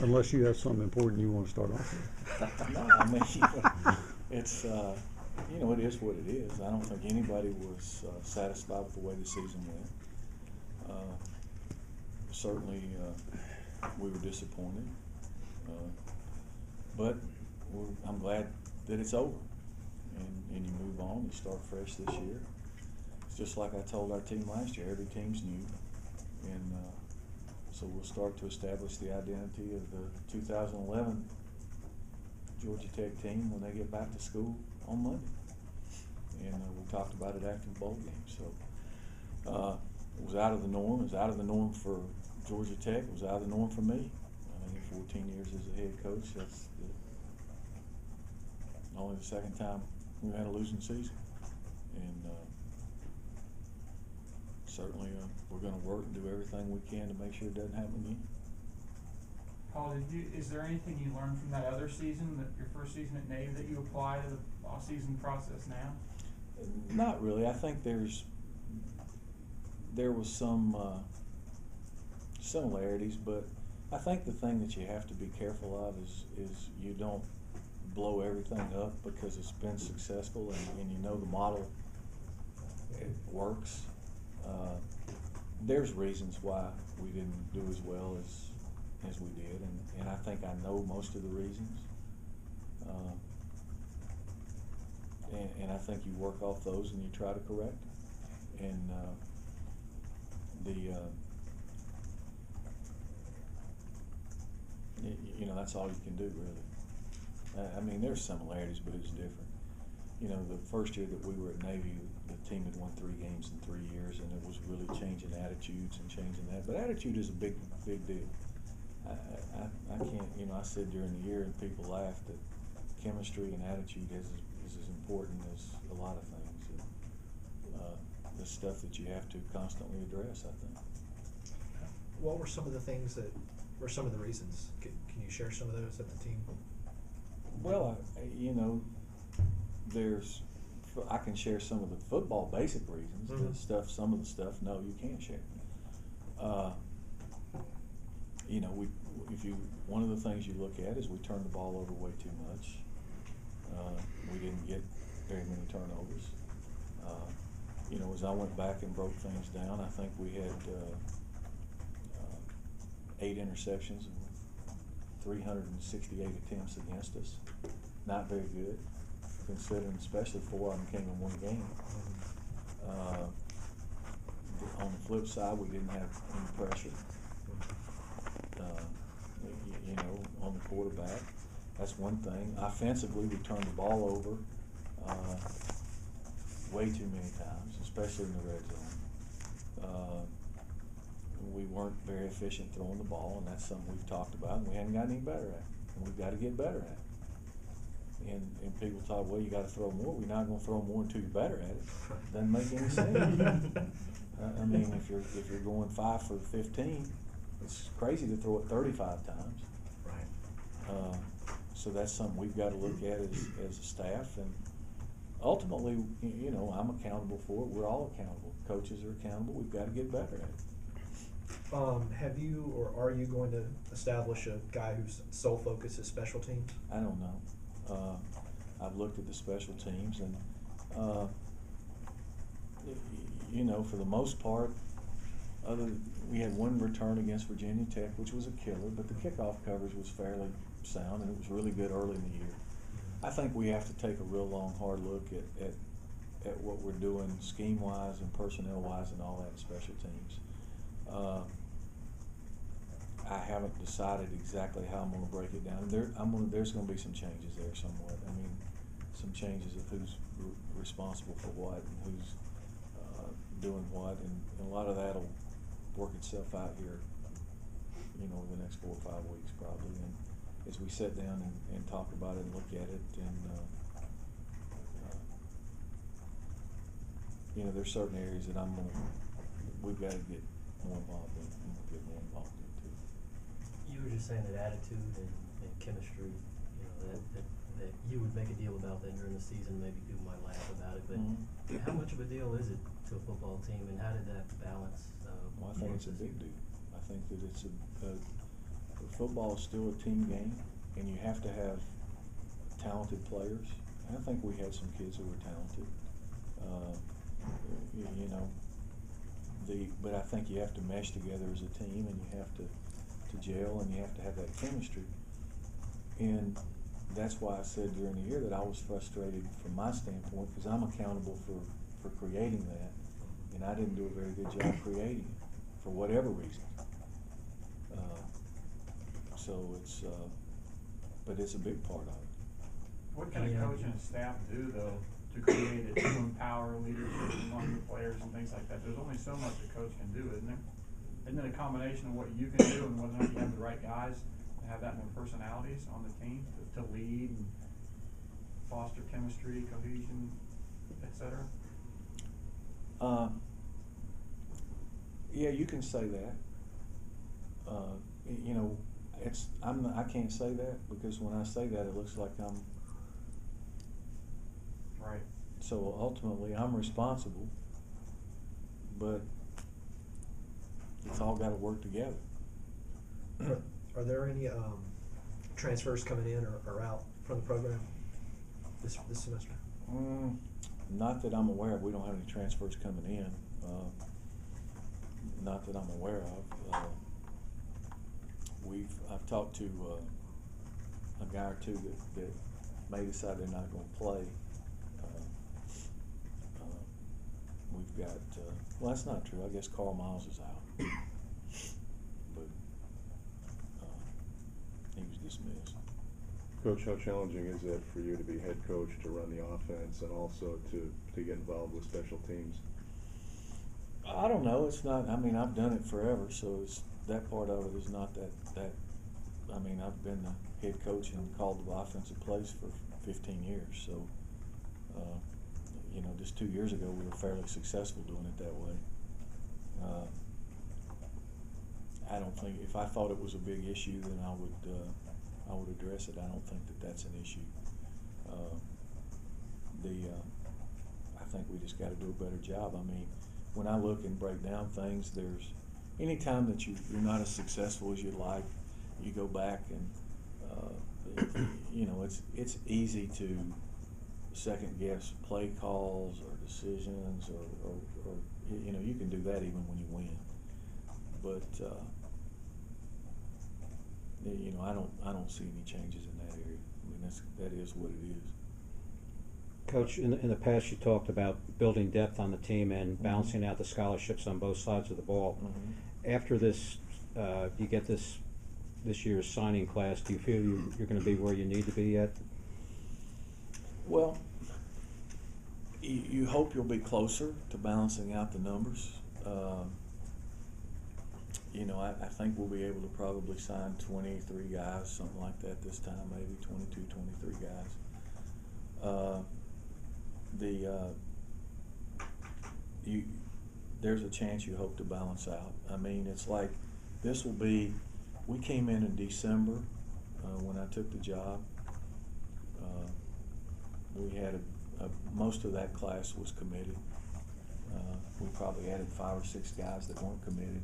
Unless you have something important you want to start off with. No, I mean, it's it is what it is. I don't think anybody was satisfied with the way the season went. Certainly, we were disappointed, but I'm glad that it's over, and you move on. You start fresh this year. It's just like I told our team last year. Every team's new, and so we'll start to establish the identity of the 2011 Georgia Tech team when they get back to school on Monday. And we talked about it after the bowl game. So it was out of the norm. It was out of the norm for Georgia Tech. It was out of the norm for me. I mean, 14 years as a head coach, that's only the second time we had a losing season. And certainly we're going to work and do everything we can to make sure it doesn't happen again. Paul, is there anything you learned from that other season, your first season at Navy, that you apply to the off-season process now? Not really. I think there was some similarities, but I think the thing that you have to be careful of is you don't blow everything up because it's been successful and you know the model, it works. There's reasons why we didn't do as well as we did, and I think I know most of the reasons. And I think you work off those and you try to correct them. And that's all you can do, really. I mean, there's similarities, but it's different. You know, the first year that we were at Navy, the team had won 3 games in 3 years, and it was really changing attitudes and changing that. But attitude is a big deal. I can't, I said during the year, and people laughed, that chemistry and attitude is as important as a lot of things. And, the stuff that you have to constantly address, I think. What were some of the things that were some of the reasons? Can you share some of those at the team? Well, I can share some of the football basic reasons. Mm-hmm. Some of the stuff, no, you can't share. One of the things you look at is we turned the ball over way too much. We didn't get very many turnovers. As I went back and broke things down, I think we had 8 interceptions and 368 attempts against us. Not very good, considering especially 4 of them came in one game. On the flip side, we didn't have any pressure. On the quarterback, that's one thing. Offensively, we turned the ball over way too many times, especially in the red zone. We weren't very efficient throwing the ball, and that's something we've talked about, and we haven't gotten any better at, and we've got to get better at it. And people thought, well, you got to throw more. We're not going to throw more until you're better at it. Doesn't make any sense. I mean, if you're going 5 for 15, it's crazy to throw it 35 times. Right. So that's something we've got to look at as a staff, and ultimately, I'm accountable for it. We're all accountable. Coaches are accountable. We've got to get better at it. Have you or are you going to establish a guy whose sole focus is special teams? I don't know. I've looked at the special teams, and for the most part, we had one return against Virginia Tech, which was a killer, but the kickoff coverage was fairly sound, and it was really good early in the year. I think we have to take a real long, hard look at what we're doing scheme-wise and personnel-wise and all that in special teams. I haven't decided exactly how I'm going to break it down. There's going to be some changes there somewhat. I mean, some changes of who's responsible for what and who's doing what, and a lot of that'll work itself out here, over the next 4 or 5 weeks probably. And as we sit down and talk about it and look at it, and there's certain areas that we've got to get more involved in, and we'll get more involved in too. You were just saying that attitude and chemistry, that you would make a deal about that during the season. Maybe people might laugh about it, but how much of a deal is it to a football team, and how did that balance? Well, I think it's a big deal. I think that it's football is still a team game, and you have to have talented players. And I think we had some kids who were talented. You know, but I think you have to mesh together as a team, and you have to gel, and you have to have that chemistry. And that's why I said during the year that I was frustrated from my standpoint, because I'm accountable for creating that, and I didn't do a very good job creating it for whatever reason. So it's, but it's a big part of it. What can a coach and a staff do though to create it, to empower leadership among the players and things like that? There's only so much a coach can do, isn't there? Isn't it a combination of what you can do and whether or not you have the right guys to have that in their personalities on the team to lead and foster chemistry, cohesion, etc.? Yeah, you can say that. You know, I can't say that, because when I say that, it looks like I'm. Right. So ultimately, I'm responsible, but it's all got to work together. Are there any transfers coming in or out from the program this semester? Not that I'm aware of. We don't have any transfers coming in. Not that I'm aware of. I've talked to a guy or two that may decide they're not going to play. We've got, well, that's not true. I guess Carl Miles is out, but he was dismissed. Coach, how challenging is that for you to be head coach, to run the offense, and also to get involved with special teams? I don't know. It's not. I mean, I've done it forever, so it's that part of it is not that. I mean, I've been the head coach and called the offensive plays for 15 years. So, you know, just 2 years ago, we were fairly successful doing it that way. I don't think, if I thought it was a big issue, then I would address it. I don't think that that's an issue. I think we just got to do a better job. I mean, when I look and break down things, there's any time that you're not as successful as you'd like, you go back and you know, it's easy to second guess play calls or decisions or you know, you can do that even when you win. But you know, I don't see any changes in that area. I mean, that is what it is. Coach, in the past you talked about building depth on the team and balancing out the scholarships on both sides of the ball. After this, you get this year's signing class, do you feel you're going to be where you need to be yet? Well, you hope you'll be closer to balancing out the numbers. You know, I think we'll be able to probably sign 23 guys, something like that this time, maybe 22, 23 guys. There's a chance you hope to balance out. I mean, it's like we came in December when I took the job. We had most of that class was committed. We probably added 5 or 6 guys that weren't committed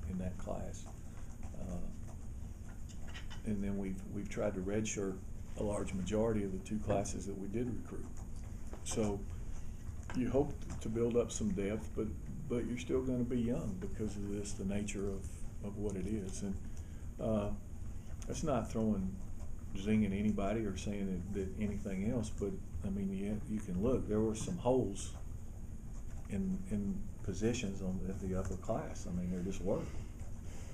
in that class. And then we've tried to redshirt a large majority of the 2 classes that we did recruit. So you hope to build up some depth, but you're still going to be young because of this, the nature of what it is. And that's not throwing zinging anybody or saying that anything else, but I mean, you can look. There were some holes in positions at the upper class. I mean, there just were,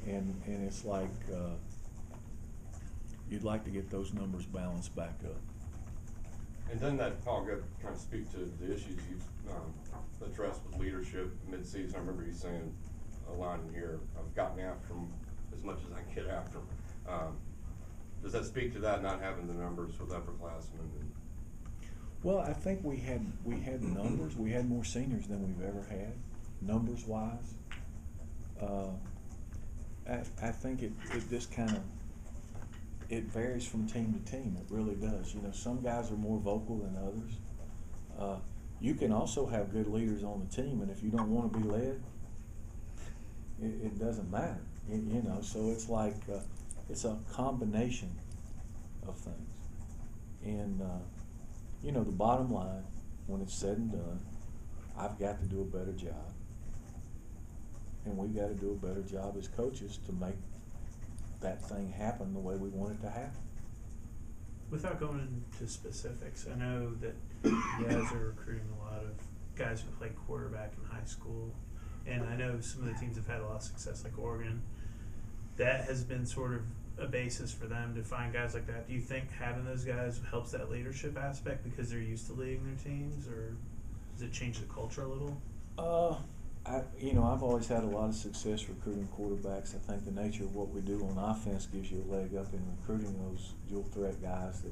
and it's like you'd like to get those numbers balanced back up. And doesn't that, Paul, kind of speak to the issues you've addressed with leadership mid-season? I remember you saying a line in here, I've gotten after them as much as I can get after them. Does that speak to that, not having the numbers with upperclassmen? Well, I think we had numbers. We had more seniors than we've ever had, numbers-wise. I think it just kind of, it varies from team to team. It really does. You know, some guys are more vocal than others. You can also have good leaders on the team, and if you don't want to be led, it doesn't matter. You know, so it's like it's a combination of things. And, you know, the bottom line, when it's said and done, I've got to do a better job. And we've got to do a better job as coaches to make that thing happen the way we want it to happen. Without going into specifics, I know that you guys are recruiting a lot of guys who played quarterback in high school, and I know some of the teams have had a lot of success, like Oregon. That has been sort of a basis for them to find guys like that. Do you think having those guys helps that leadership aspect because they're used to leading their teams, or does it change the culture a little? I've always had a lot of success recruiting quarterbacks. I think the nature of what we do on offense gives you a leg up in recruiting those dual threat guys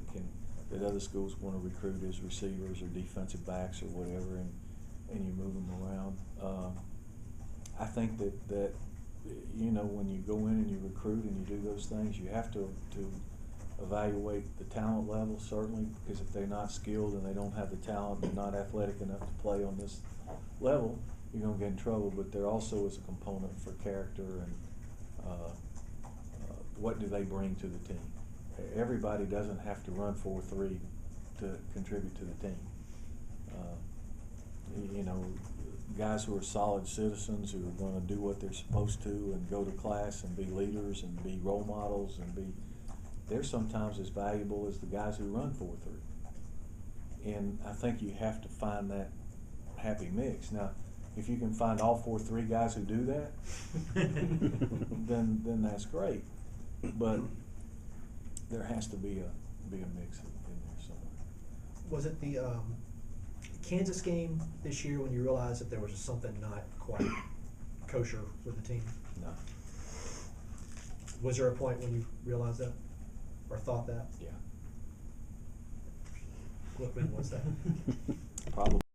that other schools want to recruit as receivers or defensive backs or whatever, and you move them around. I think that you know, when you go in and you recruit and you do those things, you have to evaluate the talent level, certainly, because if they're not skilled and they don't have the talent, they're not athletic enough to play on this level, you're going to get in trouble. But there also is a component for character and what do they bring to the team. Everybody doesn't have to run 4-3 to contribute to the team. You know, guys who are solid citizens who are going to do what they're supposed to and go to class and be leaders and be role models and they're sometimes as valuable as the guys who run 4-3. And I think you have to find that happy mix. Now, if you can find all 4-3 guys who do that, then that's great. But there has to be a mix in there somewhere. Was it the Kansas game this year when you realized that there was just something not quite kosher with the team? No. Was there a point when you realized that or thought that? Yeah. When was that? Probably